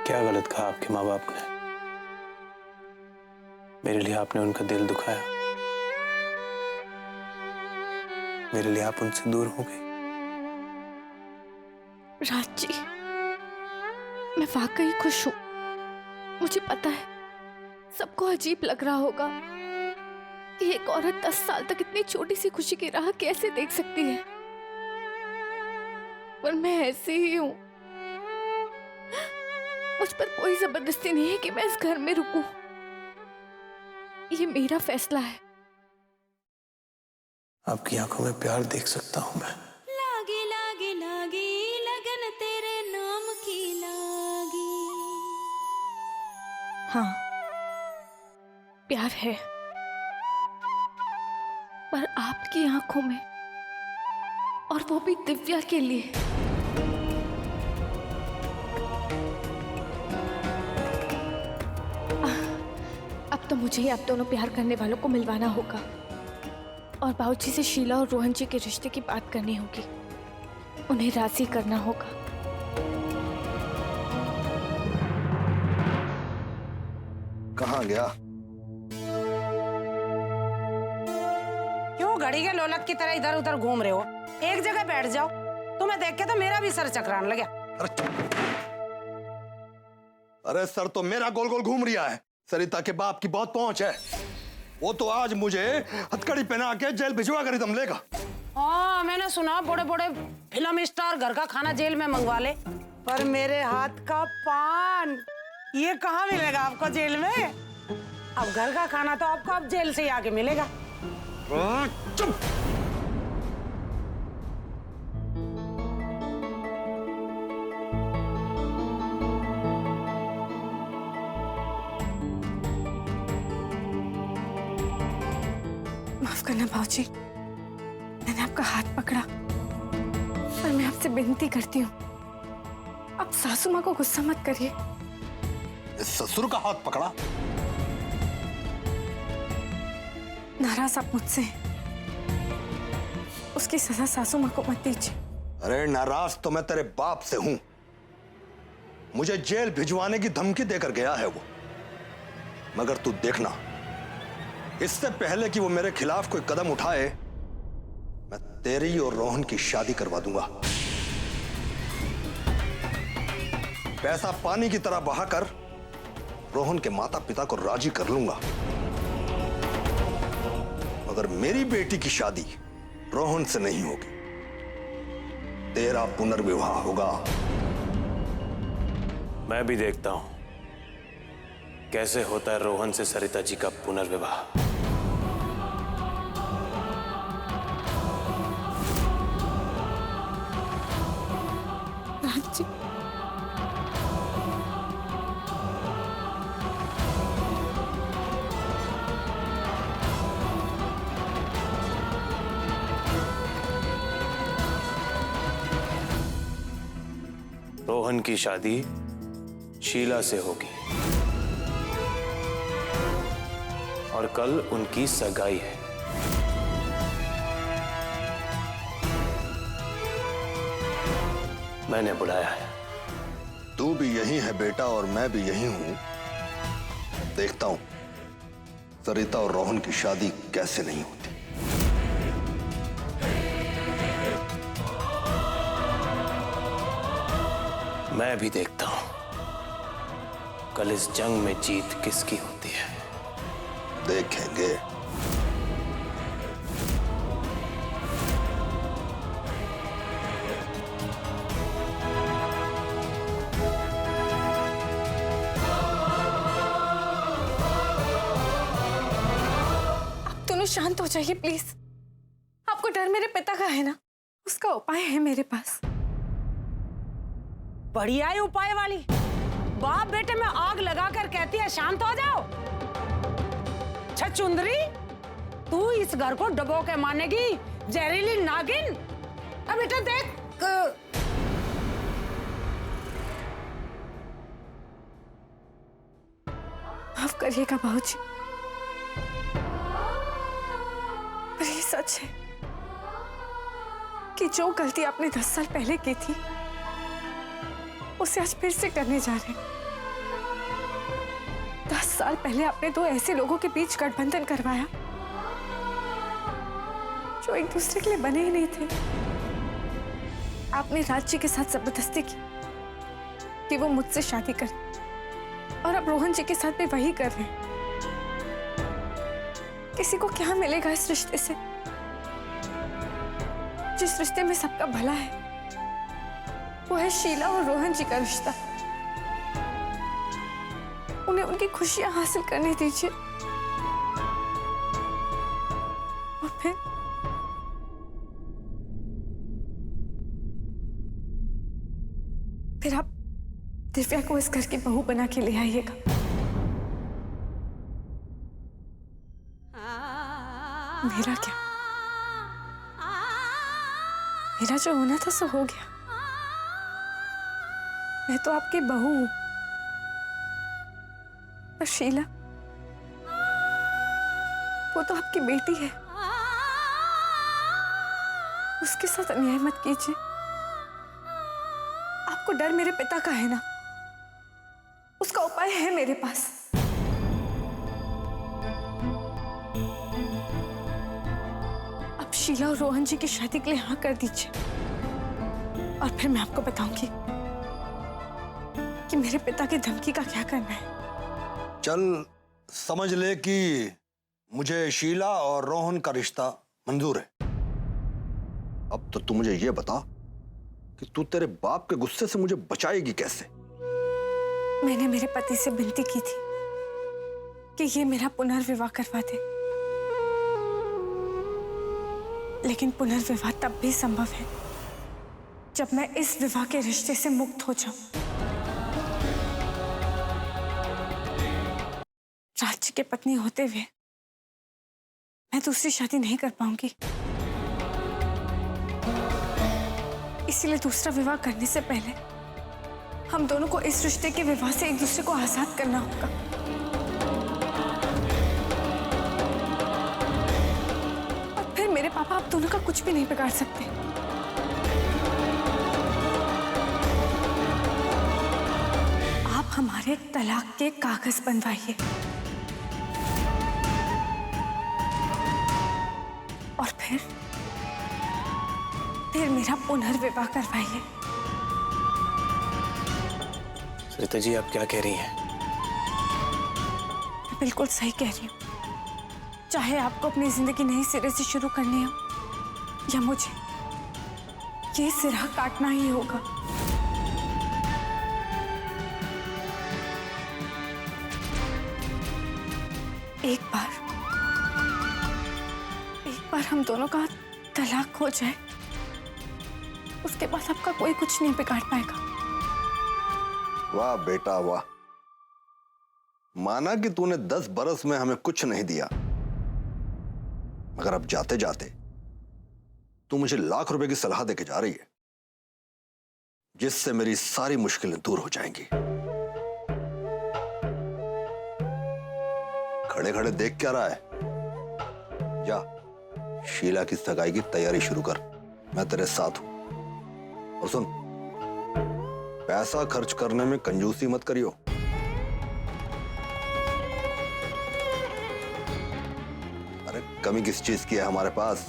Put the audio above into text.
क्या गलत कहा आपके माँ बाप ने? मेरे लिए आपने उनका दिल दुखाया, मेरे लिए आप उनसे दूर हो गई। राज जी, मैं वाकई खुश हूँ। मुझे पता है सबको अजीब लग रहा होगा कि एक औरत 10 साल तक इतनी छोटी सी खुशी की राह कैसे देख सकती है, पर मैं ऐसी ही हूँ। मुझ पर कोई जबरदस्ती नहीं है कि मैं इस घर में रुकूं। ये मेरा फैसला है। आपकी आंखों में प्यार देख सकता हूं मैं। लागी लागी लागी लगन तेरे नाम की लागी। हाँ, प्यार है, पर आपकी आंखों में, और वो भी दिव्या के लिए। अब तो मुझे ही आप दोनों प्यार करने वालों को मिलवाना होगा और बाबूजी से शीला और रोहन जी के रिश्ते की बात करनी होगी। उन्हें राजी करना होगा। कहाँ गया? क्यों घड़ी के लोलक की तरह इधर उधर घूम रहे हो? एक जगह बैठ जाओ। तुम्हें देख के तो मेरा भी सर चकराने लगा। अरे सर तो मेरा गोल गोल घूम रहा है। सरिता के बाप की बहुत पहुंच है। वो तो आज मुझे हथकड़ी पहना के जेल भिजवा कर दम लेगा। हाँ, मैंने सुना बड़े बड़े फिल्म स्टार घर का खाना जेल में मंगवा ले, पर मेरे हाथ का पान ये कहाँ मिलेगा आपको जेल में? अब घर का खाना तो आपको अब जेल से ही आके मिलेगा। चुप! माफ करना भाऊजी, मैंने आपका हाथ पकड़ा, पर मैं आपसे विनती करती हूँ, आप सासू माँ को गुस्सा मत करिए। ससुर का हाथ पकड़ा? नाराज आप मुझसे हैं। उसकी सजा सासू माँ को मत दीजिए। अरे नाराज तो मैं तेरे बाप से हूं। मुझे जेल भिजवाने की धमकी देकर गया है वो। मगर तू देखना, इससे पहले कि वो मेरे खिलाफ कोई कदम उठाए, मैं तेरी और रोहन की शादी करवा दूंगा। पैसा पानी की तरह बहाकर रोहन के माता पिता को राजी कर लूंगा। मगर मेरी बेटी की शादी रोहन से नहीं होगी। तेरा पुनर्विवाह होगा। मैं भी देखता हूं कैसे होता है रोहन से सरिता जी का पुनर्विवाह। राज जी, रोहन की शादी शीला से होगी और कल उनकी सगाई है। मैंने बुलाया है। तू भी यही है बेटा और मैं भी यही हूं। देखता हूं सरिता और रोहन की शादी कैसे नहीं होती। मैं भी देखता हूं कल इस जंग में जीत किसकी होती है। देखेंगे। आप दोनों शांत हो जाइए प्लीज। आपको डर मेरे पिता का है ना, उसका उपाय है मेरे पास। बढ़िया है उपाय वाली। बाप बेटे में आग लगाकर कहती है शांत हो जाओ। छछुंदरी, तू इस घर को डबो के मानेगी, जहरीली नागिन। अब बेटा देख, माफ करिएगा बाबूजी, पर ये सच है कि जो गलती आपने 10 साल पहले की थी उसे आज फिर से करने जा रहे हैं। 10 साल पहले आपने दो ऐसे लोगों के बीच गठबंधन करवाया जो एक दूसरे के लिए बने ही नहीं थे। आपने राज जी के साथ जबरदस्ती की कि वो मुझसे शादी करे और अब रोहन जी के साथ भी वही कर रहे हैं। किसी को क्या मिलेगा इस रिश्ते से, जिस रिश्ते में सबका भला है? वो है शीला और रोहन जी का रिश्ता। उन्हें उनकी खुशियां हासिल करने दीजिए। और फिर आप दिव्या को इस घर की बहू बना के ले आइएगा। मेरा क्या, मेरा जो होना था सो हो गया। मैं तो आपकी बहू हूं, पर शीला वो तो आपकी बेटी है। उसके साथ अन्याय मत कीजिए। आपको डर मेरे पिता का है ना, उसका उपाय है मेरे पास। अब शीला और रोहन जी की शादी के लिए हाँ कर दीजिए और फिर मैं आपको बताऊंगी कि मेरे पिता की धमकी का क्या करना है। चल समझ ले कि मुझे शीला और रोहन का रिश्ता मंजूर है। अब तो तू मुझे ये बता कि तू तेरे बाप के गुस्से से मुझे बचाएगी कैसे? मैंने मेरे पति से विनती की थी कि ये मेरा पुनर्विवाह करवा दे, लेकिन पुनर्विवाह तब भी संभव है जब मैं इस विवाह के रिश्ते से मुक्त हो जाऊं। राज की पत्नी होते हुए मैं दूसरी शादी नहीं कर पाऊंगी, इसीलिए दूसरा विवाह करने से पहले हम दोनों को इस रिश्ते के विवाह से एक दूसरे को आजाद करना होगा। और फिर मेरे पापा आप दोनों का कुछ भी नहीं बिगाड़ सकते। आप हमारे तलाक के कागज बनवाइए और फिर मेरा पुनर्विवाह करवाइए। सरिता जी, आप क्या कह रही हैं? मैं बिल्कुल सही कह रही हूँ। चाहे आपको अपनी जिंदगी नई सिरे से शुरू करनी हो या मुझे ये सिरा काटना ही होगा। एक बार हम दोनों का तलाक हो जाए, उसके बाद आपका कोई कुछ नहीं बिगाड़ पाएगा। वाह बेटा वाह, माना कि तूने 10 बरस में हमें कुछ नहीं दिया, मगर अब जाते जाते तू मुझे लाख रुपए की सलाह देके जा रही है, जिससे मेरी सारी मुश्किलें दूर हो जाएंगी। खड़े खड़े देख क्या रहा है? जा शीला की सगाई की तैयारी शुरू कर, मैं तेरे साथ हूं। और सुन, पैसा खर्च करने में कंजूसी मत करियो। अरे कमी किस चीज की है हमारे पास?